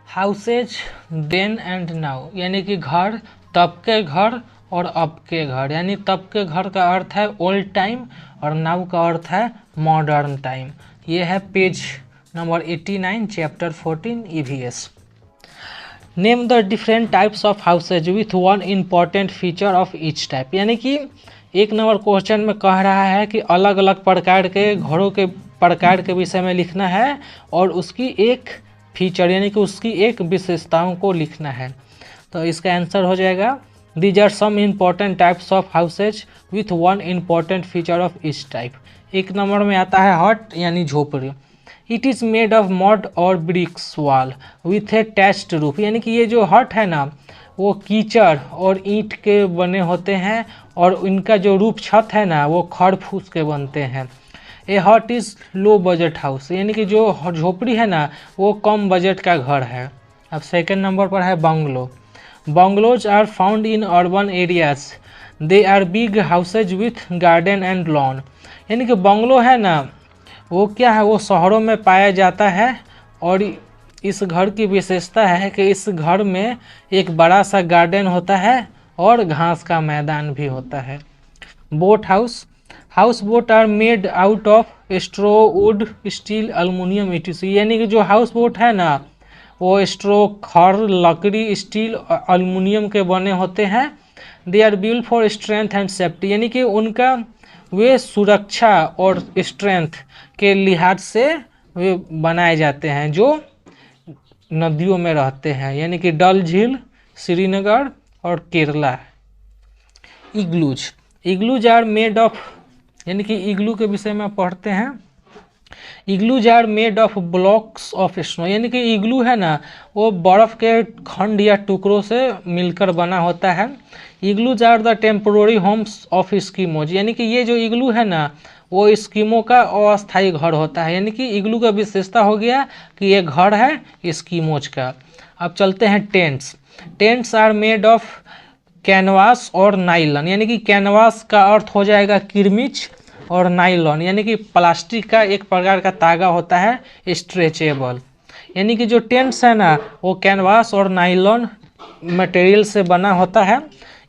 Houses then and now, यानी कि घर, तब के घर और अब के घर। यानी तब के घर का अर्थ है ओल्ड टाइम और नाउ का अर्थ है मॉडर्न टाइम। ये है page number 89 chapter 14 EVS. Name the different types of houses with one important feature of each type. यानी कि एक नंबर क्वेश्चन में कह रहा है कि अलग अलग प्रकार के घरों के प्रकार के विषय में लिखना है और उसकी एक फीचर यानी कि उसकी एक विशेषताओं को लिखना है। तो इसका आंसर हो जाएगा these are some important types of houses with one important feature of each type. एक नंबर में आता है हट यानी झोपड़ी। It is made of mud और bricks wall with a thatched roof. यानी कि ये जो हट है ना वो कीचड़ और ईंट के बने होते हैं और इनका जो रूप छत है ना वो खड़ फूस के बनते हैं। ए हट इज़ लो बजट हाउस, यानी कि जो झोपड़ी है ना वो कम बजट का घर है। अब सेकंड नंबर पर है bungalow. Bungalows are found in urban areas, they are big houses with garden and lawn. यानी कि बंगलो है ना वो क्या है, वो शहरों में पाया जाता है और इस घर की विशेषता है कि इस घर में एक बड़ा सा गार्डन होता है और घास का मैदान भी होता है। Boat house. House boat are made out of straw, wood, steel, aluminium etc। यानी कि जो हाउस बोट है ना वो स्ट्रो, खड़, लकड़ी, स्टील, एल्युमिनियम के बने होते हैं। They are build for strength and safety, यानी कि उनका वे सुरक्षा और स्ट्रेंथ के लिहाज से वे बनाए जाते हैं जो नदियों में रहते हैं, यानी कि डल झील, श्रीनगर और Kerala. Igloos. Igloos are made of, यानी कि इग्लू के विषय में पढ़ते हैं। Igloos are made of blocks of snow, यानी कि इग्लू है ना वो बर्फ़ के खंड या टुकड़ों से मिलकर बना होता है। Igloos are the temporary homes of Eskimos, यानी कि ये जो इग्लू है ना वो स्कीमों का अस्थायी घर होता है। यानी कि इग्लू का विशेषता हो गया कि ये घर है स्कीमोज का। अब चलते हैं tents. Tents are made of canvas और नाइलन, यानी कि कैनवास का अर्थ हो जाएगा किरमिच और नाइलॉन यानी कि प्लास्टिक का एक प्रकार का तागा होता है स्ट्रेचेबल। यानी कि जो टेंट्स है ना वो कैनवास और नाइलॉन मटेरियल से बना होता है।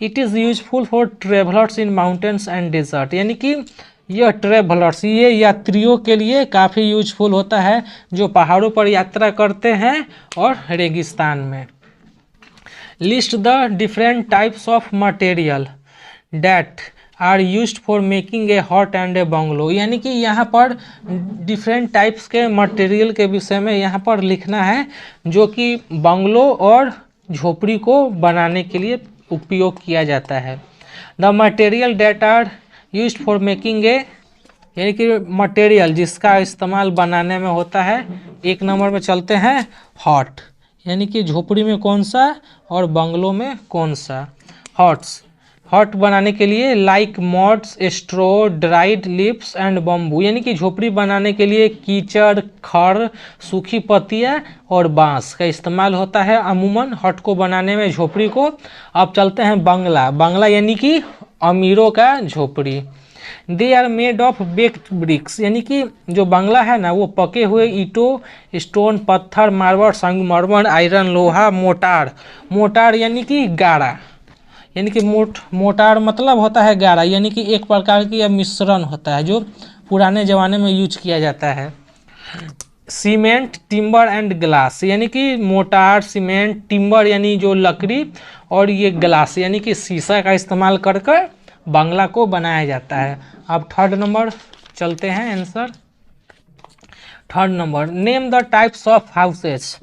It is useful for travellers in mountains and desert, यानी कि यह ट्रेवलर्स ये यात्रियों के लिए काफ़ी यूजफुल होता है जो पहाड़ों पर यात्रा करते हैं और रेगिस्तान में। List the different types of material that are used for making a hut and A bungalow, यानी कि यहाँ पर डिफरेंट टाइप्स के मटेरियल के विषय में यहाँ पर लिखना है जो कि बंगलो और झोपड़ी को बनाने के लिए उपयोग किया जाता है। The material that are used for making a, यानी कि मटेरियल जिसका इस्तेमाल बनाने में होता है। एक नंबर में चलते हैं हट, यानी कि झोपड़ी में कौन सा और बंगलो में कौन सा। हट्स, हट बनाने के लिए like muds, straw, dried leaves and bamboo, यानी कि झोपड़ी बनाने के लिए कीचड़, खड़, सूखी पत्तियां और बांस का इस्तेमाल होता है अमूमन हट को बनाने में, झोपड़ी को। अब चलते हैं बंगला। बंगला यानी कि अमीरों का झोपड़ी। They are made of baked bricks, यानी कि जो बंगला है ना वो पके हुए ईंटों, स्टोन, पत्थर, मार्बल, संगमरमर, आयरन, लोहा, मोटार। मोटार यानी कि गारा, यानी कि मोटार मतलब होता है गारा, यानी कि एक प्रकार की यह मिश्रण होता है जो पुराने ज़माने में यूज किया जाता है। सीमेंट, टिम्बर एंड ग्लास, यानी कि मोटार, सीमेंट, टिम्बर यानी जो लकड़ी और ये ग्लास यानी कि शीशा का इस्तेमाल कर कर बंगला को बनाया जाता है। अब थर्ड नंबर चलते हैं answer. Third number, name the types of houses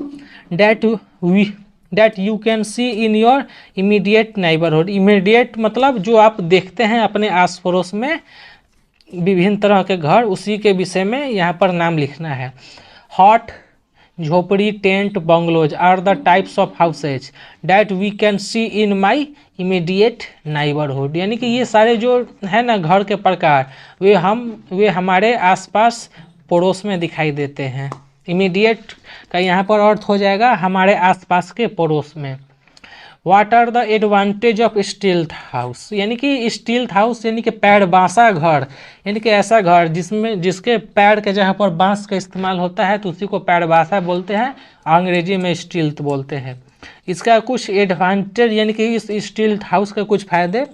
that you can see in your immediate neighbourhood. Immediate मतलब जो आप देखते हैं अपने आस पड़ोस में विभिन्न तरह के घर, उसी के विषय में यहाँ पर नाम लिखना है। हट, झोपड़ी, tent, bungalows are the types of houses that we can see in my immediate neighbourhood, यानी कि ये सारे जो है ना घर के प्रकार वे हमारे आसपास पड़ोस में दिखाई देते हैं। इमीडिएट का यहाँ पर अर्थ हो जाएगा हमारे आसपास के पड़ोस में। What are the advantage of stilt house, यानी कि स्टील्थ हाउस यानी कि पैड़ बांसा घर, यानी कि ऐसा घर जिसके पैड़ के जगह पर बांस का इस्तेमाल होता है तो उसी को पैड़ बांसा बोलते हैं, अंग्रेजी में स्टील्थ बोलते हैं। इसका कुछ एडवांटेज यानी कि इस स्टील्थ हाउस के कुछ फ़ायदे।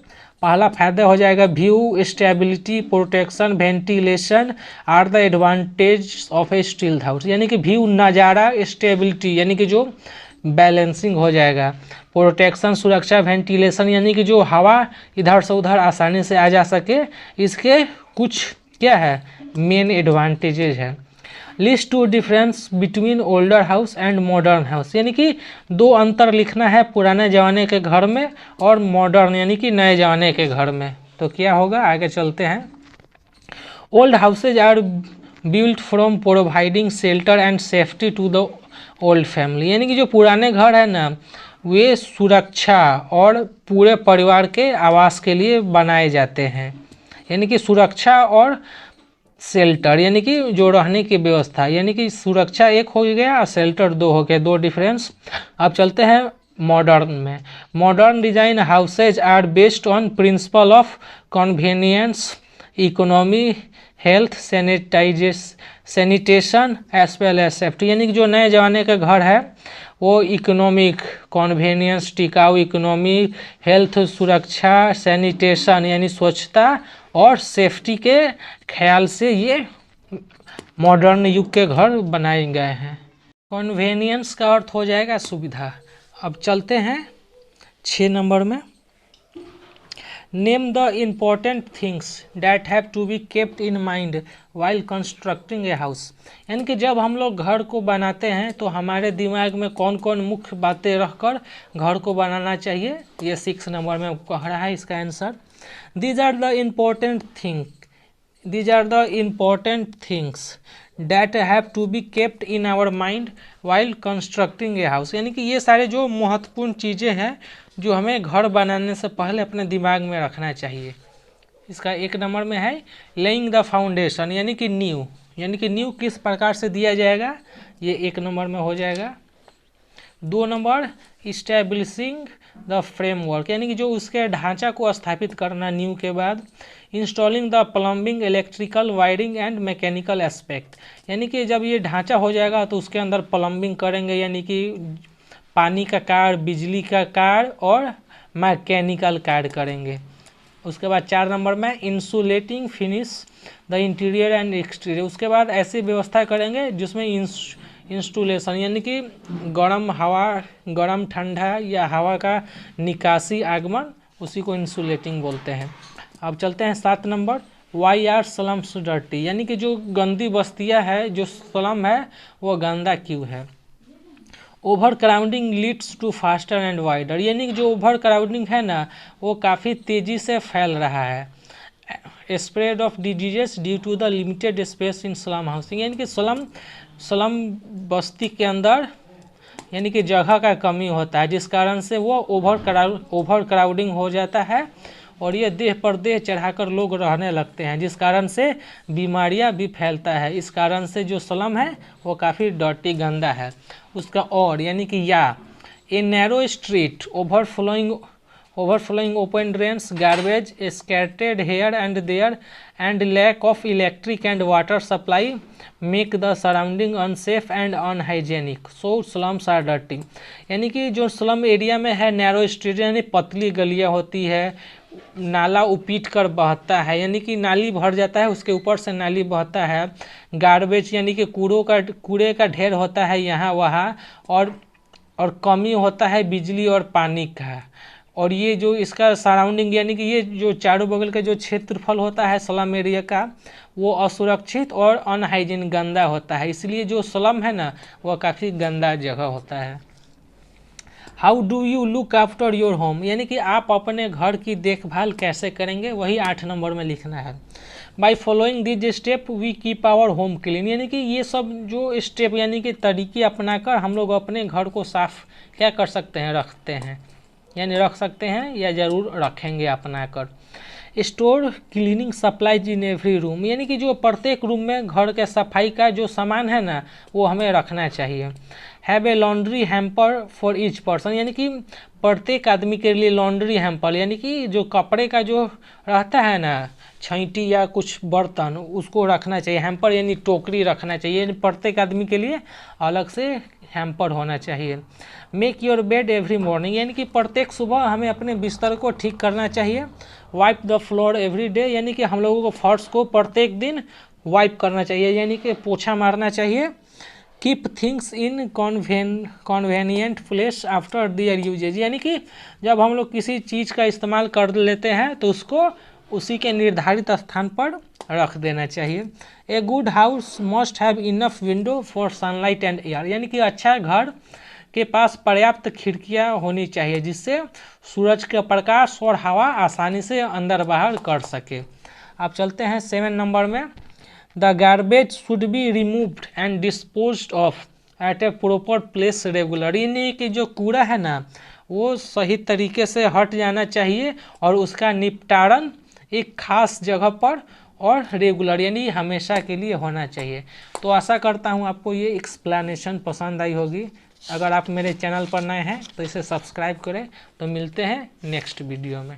पहला फ़ायदा हो जाएगा view stability protection ventilation are the advantage of a stilt house, यानी कि व्यू नज़ारा स्टेबिलिटी यानी कि जो बैलेंसिंग हो जाएगा, प्रोटेक्शन सुरक्षा वेंटिलेशन यानी कि जो हवा इधर से उधर आसानी से आ जा सके, इसके कुछ क्या है मेन एडवांटेजेज है। List two difference between older house and modern house, यानी कि दो अंतर लिखना है पुराने ज़माने के घर में और मॉडर्न यानी कि नए ज़माने के घर में। तो क्या होगा आगे चलते हैं। Old houses are built from providing shelter and safety to the old family, यानी कि जो पुराने घर है ना वे सुरक्षा और पूरे परिवार के आवास के लिए बनाए जाते हैं, यानी कि सुरक्षा और शेल्टर यानी कि जो रहने की व्यवस्था, यानी कि सुरक्षा एक हो गया और शेल्टर दो हो गया, दो डिफरेंस। अब चलते हैं मॉडर्न में। Modern design houses are based on principle of convenience economy health sanitation as well as safety, यानी कि जो नए ज़माने के घर है वो इकोनॉमिक कन्वीनियंस टिकाऊ इकोनॉमी हेल्थ सुरक्षा सैनिटेशन यानी स्वच्छता और सेफ्टी के ख्याल से ये मॉडर्न युग के घर बनाए गए हैं। कन्वीनियंस का अर्थ हो जाएगा सुविधा। अब चलते हैं 6 नंबर में। Name the important things that have to be kept in mind while constructing a house, यानी कि जब हम लोग घर को बनाते हैं तो हमारे दिमाग में कौन कौन मुख्य बातें रखकर घर को बनाना चाहिए, ये 6 नंबर में कह रहा है इसका answer. These are the important things that have to be kept in our mind while constructing a house, यानी कि ये सारे जो महत्वपूर्ण चीज़ें हैं जो हमें घर बनाने से पहले अपने दिमाग में रखना चाहिए। इसका 1 नंबर में है लेइंग द फाउंडेशन, यानी कि नींव, यानी कि नींव किस प्रकार से दिया जाएगा, ये 1 नंबर में हो जाएगा। 2 नंबर इस्टेब्लिशिंग द फ्रेमवर्क, यानी कि जो उसके ढांचा को स्थापित करना नींव के बाद। Installing the plumbing electrical wiring and mechanical aspect, यानी कि जब ये ढांचा हो जाएगा तो उसके अंदर प्लम्बिंग करेंगे, यानी कि पानी का कार्य बिजली का कार्य और मैकेनिकल कार्य करेंगे। उसके बाद 4 नंबर में insulating finish the interior and exterior, उसके बाद ऐसी व्यवस्था करेंगे जिसमें इंस्टॉलेशन यानी कि गर्म हवा गर्म ठंडा या हवा का निकासी आगमन, उसी को इंसुलेटिंग बोलते हैं। अब चलते हैं 7 number. Why are slums dirty, यानी कि जो गंदी बस्तियां है जो स्लम है वो गंदा क्यों है। Overcrowding leads to faster and wider, यानी कि जो ओवर क्राउडिंग है ना वो काफ़ी तेज़ी से फैल रहा है। Spread of diseases due to the limited space in slum housing, यानी कि स्लम बस्ती के अंदर यानी कि जगह का कमी होता है जिस कारण से वो ओवर क्राउडिंग हो जाता है और ये देह पर देह चढ़ाकर लोग रहने लगते हैं जिस कारण से बीमारियां भी फैलता है। इस कारण से जो स्लम है वो काफ़ी डर्टी गंदा है। उसका और यानी कि या a narrow street overflowing open drains garbage scattered here and there and lack of electric and water supply make the surrounding unsafe and unhygienic so slums are dirty, यानी कि जो स्लम एरिया में है नैरो स्ट्रीट यानी पतली गलियां होती है, नाला उपीट कर बहता है यानी कि नाली भर जाता है उसके ऊपर से नाली बहता है, गार्बेज यानी कि कूड़े का ढेर होता है यहाँ वहाँ, और कमी होता है बिजली और पानी का, और ये जो इसका सराउंडिंग यानी कि ये जो चारों बगल का जो क्षेत्रफल होता है स्लम एरिया का वो असुरक्षित और अनहाइजीन गंदा होता है, इसलिए जो स्लम है ना वह काफ़ी गंदा जगह होता है। How do you look after your home, यानी कि आप अपने घर की देखभाल कैसे करेंगे, वही 8 नंबर में लिखना है। By following this step we keep our home clean, यानी कि ये सब जो स्टेप यानी कि तरीके अपनाकर हम लोग अपने घर को साफ क्या कर सकते हैं, रखते हैं, यानी रख सकते हैं या ज़रूर रखेंगे अपना कर। Store cleaning supplies in every room, यानी कि जो प्रत्येक रूम में घर के सफाई का जो सामान है ना वो हमें रखना चाहिए। Have a laundry hamper for each person, यानी कि प्रत्येक आदमी के लिए लॉन्ड्री हैम्पर, यानी कि जो कपड़े का जो रहता है ना छैटी या कुछ बर्तन उसको रखना चाहिए। हैम्पर यानी टोकरी रखना चाहिए, यानी प्रत्येक आदमी के लिए अलग से हैम्पर होना चाहिए। Make your bed every morning, यानी कि प्रत्येक सुबह हमें अपने बिस्तर को ठीक करना चाहिए। Wipe the floor every day, यानी कि हम लोगों को फर्श को प्रत्येक दिन वाइप करना चाहिए, यानी कि पोछा मारना चाहिए। Keep things in convenient place after their uses, यानी कि जब हम लोग किसी चीज़ का इस्तेमाल कर लेते हैं तो उसको उसी के निर्धारित स्थान पर रख देना चाहिए। A good house must have enough window for sunlight and air, यानी कि अच्छा घर के पास पर्याप्त खिड़कियां होनी चाहिए जिससे सूरज का प्रकाश और हवा आसानी से अंदर बाहर कर सके। अब चलते हैं 7 नंबर में। The garbage should be removed and disposed of at a proper place regular, यानी कि जो कूड़ा है ना वो सही तरीके से हट जाना चाहिए और उसका निपटारण एक खास जगह पर और रेगुलर यानी हमेशा के लिए होना चाहिए। तो आशा करता हूँ आपको ये एक्सप्लेनेशन पसंद आई होगी। अगर आप मेरे चैनल पर नए हैं तो इसे सब्सक्राइब करें। तो मिलते हैं नेक्स्ट वीडियो में।